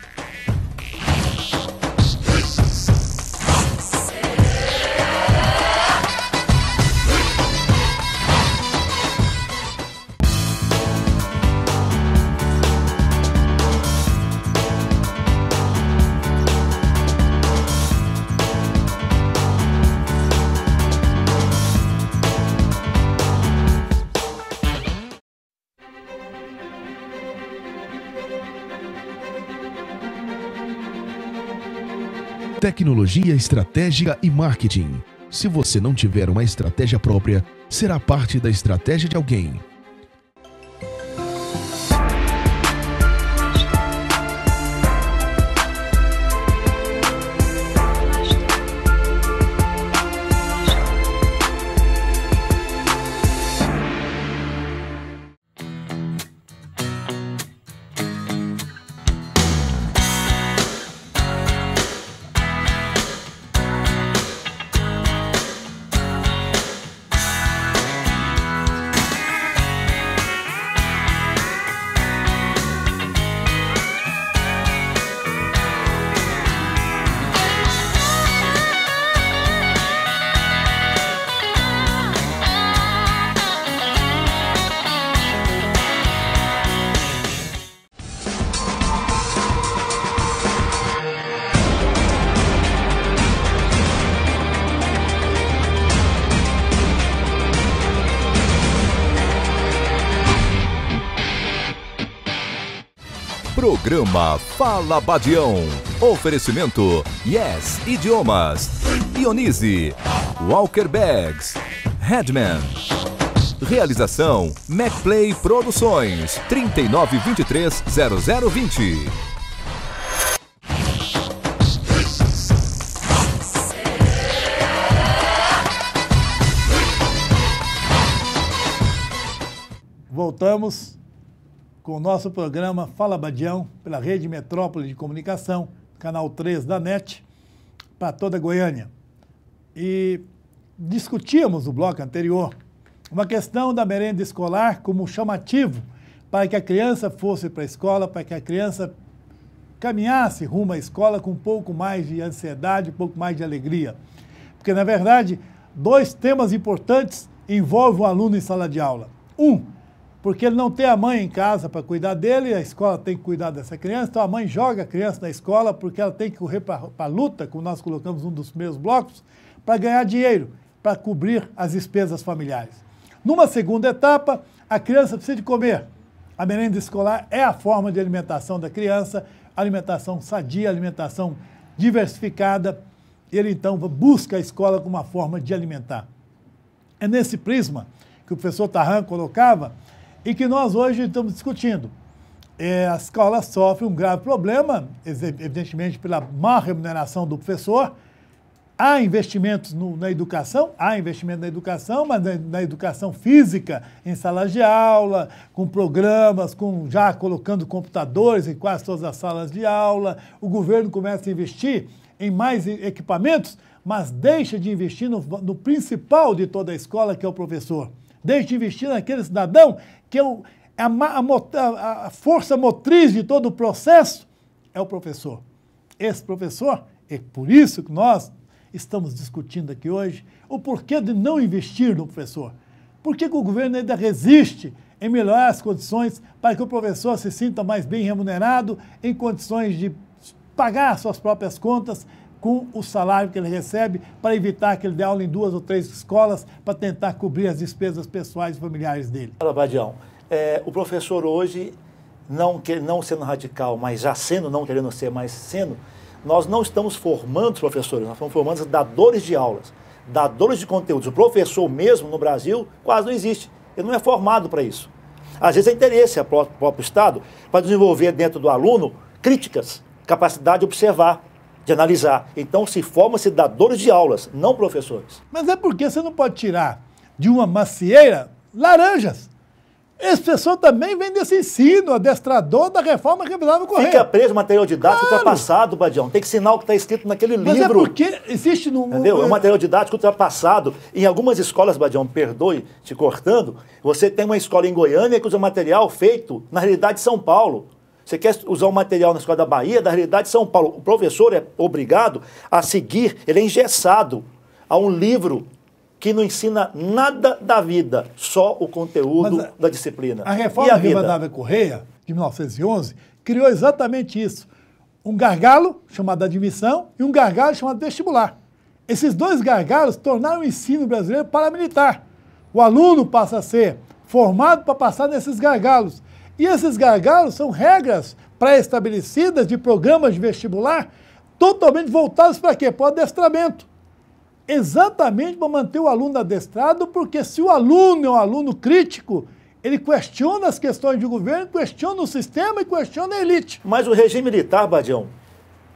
Tecnologia estratégica e marketing. Se você não tiver uma estratégia própria, será parte da estratégia de alguém. Programa Fala Badião. Oferecimento Yes Idiomas, Ionize, Walker Bags, Headman. Realização MacPlay Produções 39230020. Voltamos com o nosso programa Fala Badião, pela Rede Metrópole de Comunicação, canal 3 da NET, para toda Goiânia. E discutíamos no bloco anterior uma questão da merenda escolar como chamativo para que a criança fosse para a escola, para que a criança caminhasse rumo à escola com um pouco mais de ansiedade, um pouco mais de alegria. Porque, na verdade, dois temas importantes envolvem o aluno em sala de aula. Porque ele não tem a mãe em casa para cuidar dele, a escola tem que cuidar dessa criança, então a mãe joga a criança na escola porque ela tem que correr para a luta, como nós colocamos num dos primeiros blocos, para ganhar dinheiro, para cobrir as despesas familiares. Numa segunda etapa, a criança precisa de comer. A merenda escolar é a forma de alimentação da criança, alimentação sadia, alimentação diversificada. Ele, então, busca a escola como uma forma de alimentar. É nesse prisma que o professor Tarran colocava e que nós hoje estamos discutindo. A escola sofre um grave problema, evidentemente pela má remuneração do professor. Há investimentos na educação, mas na educação física, em salas de aula, com programas, já colocando computadores em quase todas as salas de aula. O governo começa a investir em mais equipamentos, mas deixa de investir no principal de toda a escola, que é o professor. Deixa de investir naquele cidadão que é a força motriz de todo o processo, é o professor. Esse professor, é por isso que nós estamos discutindo aqui hoje o porquê de não investir no professor. Por que o governo ainda resiste em melhorar as condições para que o professor se sinta mais bem remunerado, em condições de pagar suas próprias contas com o salário que ele recebe, para evitar que ele dê aula em 2 ou 3 escolas, para tentar cobrir as despesas pessoais e familiares dele? Fala, Badião. O professor hoje, não sendo radical, mas já sendo, não querendo ser, mas sendo, nós não estamos formando os professores, nós estamos formando os dadores de aulas, dadores de conteúdos. O professor mesmo no Brasil quase não existe, ele não é formado para isso. Às vezes é interesse do próprio Estado para desenvolver dentro do aluno críticas, capacidade de observar, de analisar. Então se forma-se dadores de aulas, não professores. Mas é porque você não pode tirar de uma macieira laranjas. Esse professor também vem desse ensino, adestrador da reforma revisada Correia. Fica preso o material didático ultrapassado, Badião. Tem que ensinar o que está escrito naquele livro. Mas é porque existe no... Entendeu? É um material didático ultrapassado. Em algumas escolas, Badião, perdoe te cortando, você tem uma escola em Goiânia que usa material feito na realidade de São Paulo. Você quer usar um material na escola da Bahia, da realidade de São Paulo. O professor é obrigado a seguir, ele é engessado a um livro que não ensina nada da vida, só o conteúdo da disciplina. A reforma Rivadavia Correia, de 1911, criou exatamente isso. Um gargalo, chamado admissão, e um gargalo chamado vestibular. Esses dois gargalos tornaram o ensino brasileiro paramilitar. O aluno passa a ser formado para passar nesses gargalos. E esses gargalos são regras pré-estabelecidas de programas de vestibular totalmente voltados para quê? Para o adestramento. Exatamente para manter o aluno adestrado, porque se o aluno é um aluno crítico, ele questiona as questões de governo, questiona o sistema e questiona a elite. Mas o regime militar, Badião,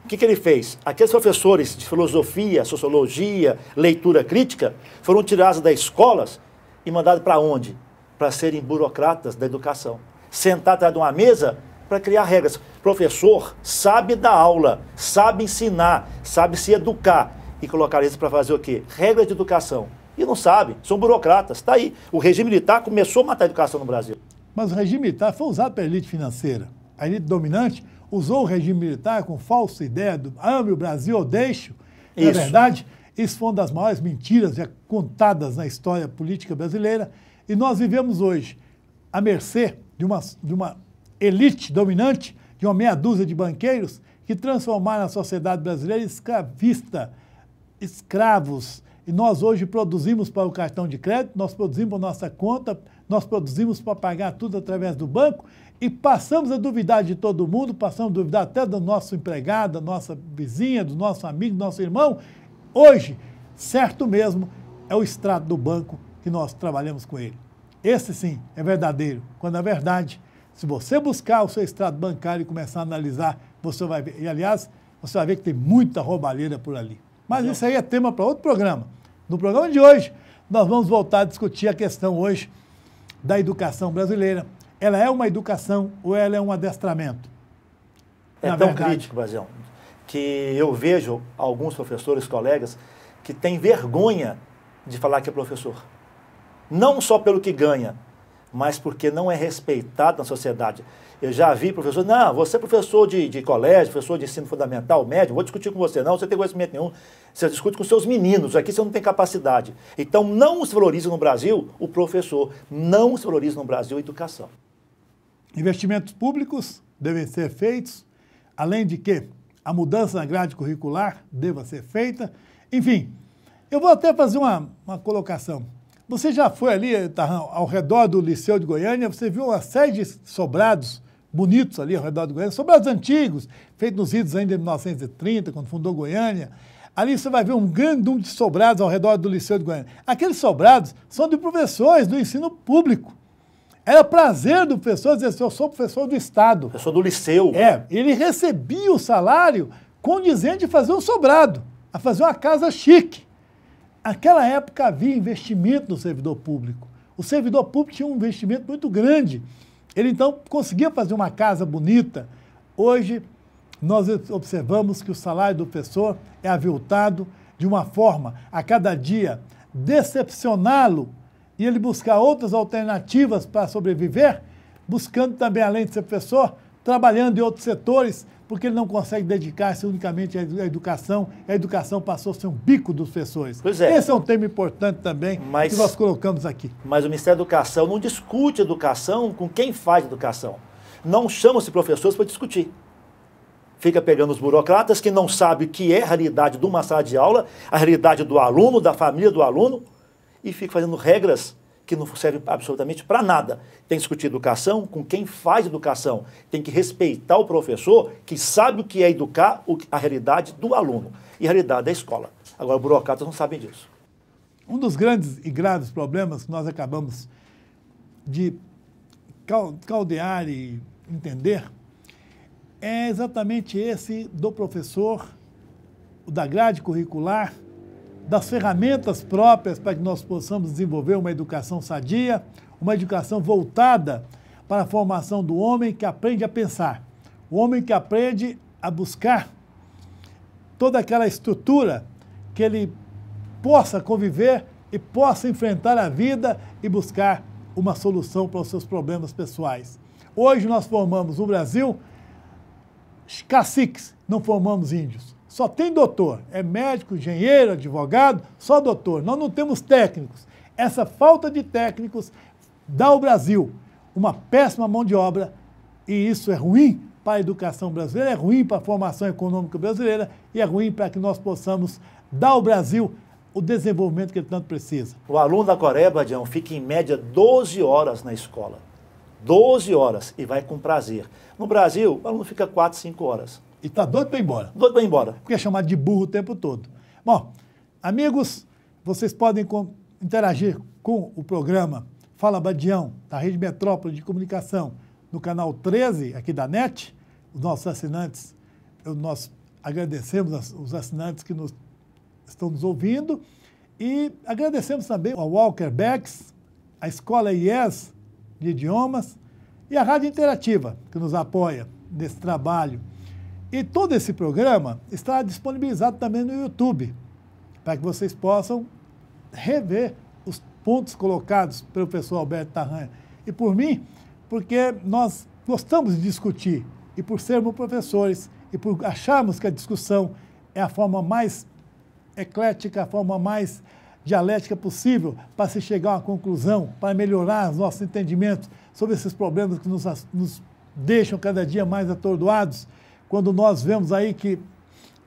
o que ele fez? Aqueles professores de filosofia, sociologia, leitura crítica, foram tirados das escolas e mandados para onde? Para serem burocratas da educação. Sentar atrás de uma mesa para criar regras. Professor sabe dar aula, sabe ensinar, sabe se educar. E colocar eles para fazer o quê? Regras de educação. E não sabe, são burocratas. Está aí. O regime militar começou a matar a educação no Brasil. Mas o regime militar foi usado pela elite financeira. A elite dominante usou o regime militar com falsa ideia do ame o Brasil ou deixe. Na verdade, isso foi uma das maiores mentiras já contadas na história política brasileira. E nós vivemos hoje à mercê de uma elite dominante, de uma meia dúzia de banqueiros que transformaram a sociedade brasileira em escravista, escravos. E nós hoje produzimos para o cartão de crédito, nós produzimos para a nossa conta, nós produzimos para pagar tudo através do banco e passamos a duvidar de todo mundo, passamos a duvidar até do nosso empregado, da nossa vizinha, do nosso amigo, do nosso irmão. Hoje, certo mesmo, é o extrato do banco que nós trabalhamos com ele. Esse sim é verdadeiro, quando na verdade, se você buscar o seu extrato bancário e começar a analisar, você vai ver, e aliás, você vai ver que tem muita roubalheira por ali. Mas isso aí é tema para outro programa. No programa de hoje, nós vamos voltar a discutir a questão hoje da educação brasileira. Ela é uma educação ou ela é um adestramento? É tão crítico, Bazião, que eu vejo alguns professores, colegas, que têm vergonha de falar que é professor. Não só pelo que ganha, mas porque não é respeitado na sociedade. Eu já vi professor, não, você é professor de colégio, professor de ensino fundamental, médio, vou discutir com você, não, você não tem conhecimento nenhum, você discute com seus meninos, aqui você não tem capacidade. Então não se valoriza no Brasil o professor, não se valoriza no Brasil a educação. Investimentos públicos devem ser feitos, além de que a mudança na grade curricular deva ser feita. Enfim, eu vou até fazer uma colocação. Você já foi ali, Tarrão, ao redor do Liceu de Goiânia, você viu uma série de sobrados bonitos ali ao redor de Goiânia, sobrados antigos, feitos nos idos ainda em 1930, quando fundou Goiânia. Ali você vai ver um grande número de sobrados ao redor do Liceu de Goiânia. Aqueles sobrados são de professores do ensino público. Era prazer do professor dizer assim, eu sou professor do Estado. Professor do Liceu. Ele recebia o salário condizente de fazer um sobrado, a fazer uma casa chique. Naquela época havia investimento no servidor público. O servidor público tinha um investimento muito grande. Ele, então, conseguia fazer uma casa bonita. Hoje, nós observamos que o salário do professor é aviltado de uma forma, a cada dia, decepcioná-lo e ele buscar outras alternativas para sobreviver, buscando também, além de ser professor, trabalhando em outros setores, porque ele não consegue dedicar-se unicamente à educação. A educação passou a ser um bico dos professores. Pois é. Esse é um tema importante também que nós colocamos aqui. Mas o Ministério da Educação não discute educação com quem faz educação. Não chama-se professores para discutir. Fica pegando os burocratas que não sabem o que é a realidade de uma sala de aula, a realidade do aluno, da família do aluno, e fica fazendo regras que não servem absolutamente para nada. Tem que discutir educação com quem faz educação. Tem que respeitar o professor que sabe o que é educar a realidade do aluno e a realidade da escola. Agora, os burocratas não sabem disso. Um dos grandes e graves problemas que nós acabamos de caldear e entender é exatamente esse do professor, da grade curricular, das ferramentas próprias para que nós possamos desenvolver uma educação sadia, uma educação voltada para a formação do homem que aprende a pensar, o homem que aprende a buscar toda aquela estrutura que ele possa conviver e possa enfrentar a vida e buscar uma solução para os seus problemas pessoais. Hoje nós formamos no Brasil caciques, não formamos índios. Só tem doutor, é médico, engenheiro, advogado, só doutor. Nós não temos técnicos. Essa falta de técnicos dá ao Brasil uma péssima mão de obra e isso é ruim para a educação brasileira, é ruim para a formação econômica brasileira e é ruim para que nós possamos dar ao Brasil o desenvolvimento que ele tanto precisa. O aluno da Coreia, Badião, fica em média 12 horas na escola. 12 horas e vai com prazer. No Brasil, o aluno fica 4, 5 horas. E está doido para ir embora. Doido para ir embora. Porque é chamado de burro o tempo todo. Bom, amigos, vocês podem interagir com o programa Fala Badião, da Rede Metrópole de Comunicação, no canal 13 aqui da NET. Os nossos assinantes, nós agradecemos os assinantes que estão nos ouvindo e agradecemos também ao Walker Bags, a Escola IES de Idiomas e a Rádio Interativa, que nos apoia nesse trabalho. E todo esse programa está disponibilizado também no YouTube, para que vocês possam rever os pontos colocados pelo professor Alberto Tarrant e por mim, porque nós gostamos de discutir e por sermos professores e por acharmos que a discussão é a forma mais eclética, a forma mais dialética possível para se chegar a uma conclusão, para melhorar os nossos entendimentos sobre esses problemas que nos deixam cada dia mais atordoados. Quando nós vemos aí que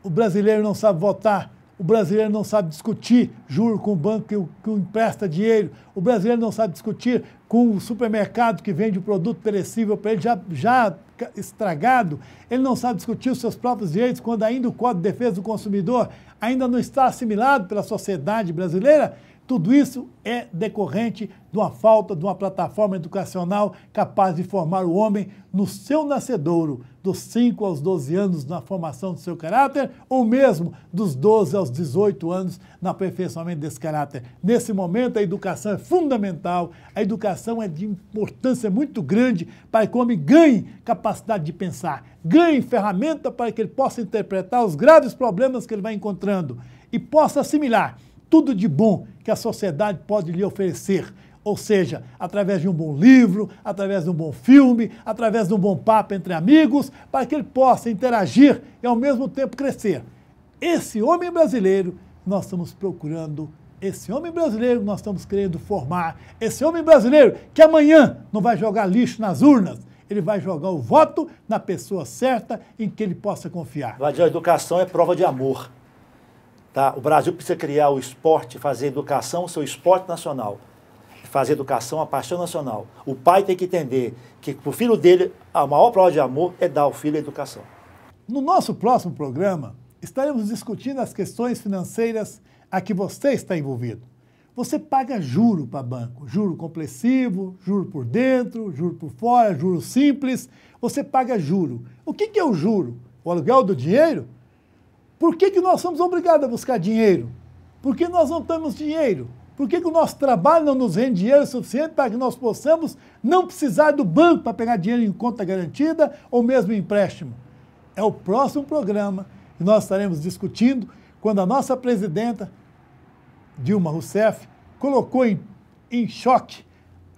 o brasileiro não sabe votar O brasileiro não sabe discutir juro com o banco que o empresta dinheiro. O brasileiro não sabe discutir com o supermercado que vende o produto perecível para ele já estragado. Ele não sabe discutir os seus próprios direitos quando ainda o Código de Defesa do Consumidor ainda não está assimilado pela sociedade brasileira. Tudo isso é decorrente de uma falta de uma plataforma educacional capaz de formar o homem no seu nascedouro, dos 5 aos 12 anos na formação do seu caráter, ou mesmo dos 12 aos 18 anos no aperfeiçoamento desse caráter. Nesse momento, a educação é fundamental, a educação é de importância muito grande para que o homem ganhe capacidade de pensar, ganhe ferramenta para que ele possa interpretar os graves problemas que ele vai encontrando e possa assimilar tudo de bom que a sociedade pode lhe oferecer, ou seja, através de um bom livro, através de um bom filme, através de um bom papo entre amigos, para que ele possa interagir e ao mesmo tempo crescer. Esse homem brasileiro nós estamos procurando, esse homem brasileiro nós estamos querendo formar, esse homem brasileiro que amanhã não vai jogar lixo nas urnas, ele vai jogar o voto na pessoa certa em que ele possa confiar. A educação é prova de amor. Tá? O Brasil precisa criar o esporte, fazer educação o seu esporte nacional, fazer educação a paixão nacional. O pai tem que entender que para o filho dele, a maior prova de amor é dar ao filho a educação. No nosso próximo programa, estaremos discutindo as questões financeiras a que você está envolvido. Você paga juro para banco, juro complessivo, juro por dentro, juro por fora, juro simples, você paga juro. O que é o juro? O aluguel do dinheiro? Por que nós somos obrigados a buscar dinheiro? Por que nós não temos dinheiro? Por que o nosso trabalho não nos rende dinheiro suficiente para que nós possamos não precisar do banco para pegar dinheiro em conta garantida ou mesmo em empréstimo? É o próximo programa que nós estaremos discutindo quando a nossa presidenta, Dilma Rousseff, colocou em choque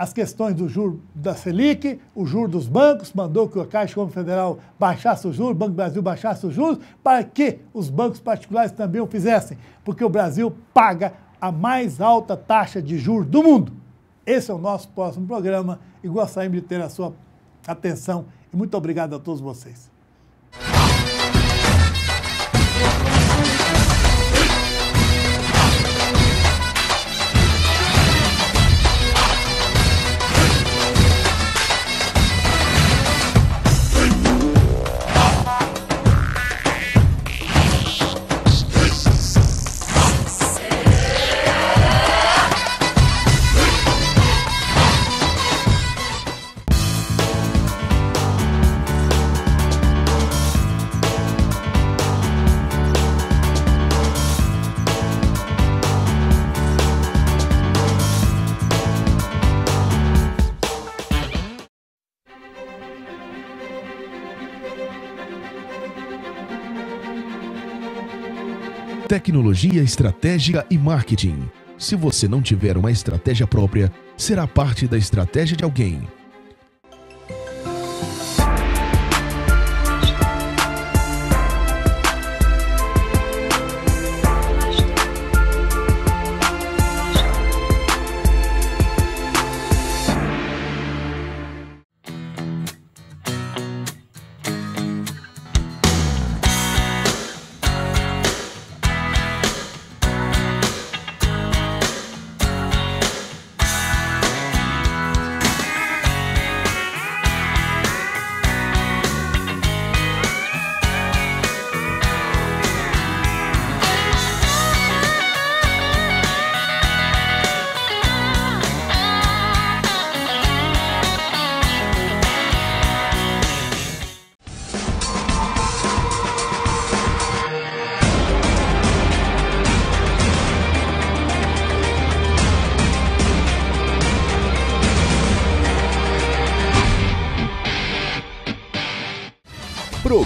as questões do juro da Selic, o juro dos bancos, mandou que a Caixa Econômica Federal baixasse o juro, o Banco do Brasil baixasse os juros, para que os bancos particulares também o fizessem, porque o Brasil paga a mais alta taxa de juros do mundo. Esse é o nosso próximo programa e gostaríamos de ter a sua atenção e muito obrigado a todos vocês. Tecnologia estratégica e marketing. Se você não tiver uma estratégia própria, será parte da estratégia de alguém.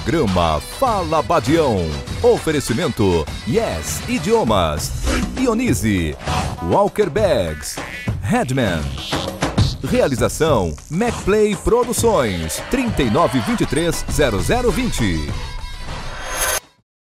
Programa Fala Badião. Oferecimento Yes Idiomas, Ionize, Walker Bags, Headman. Realização MacPlay Produções 39230020.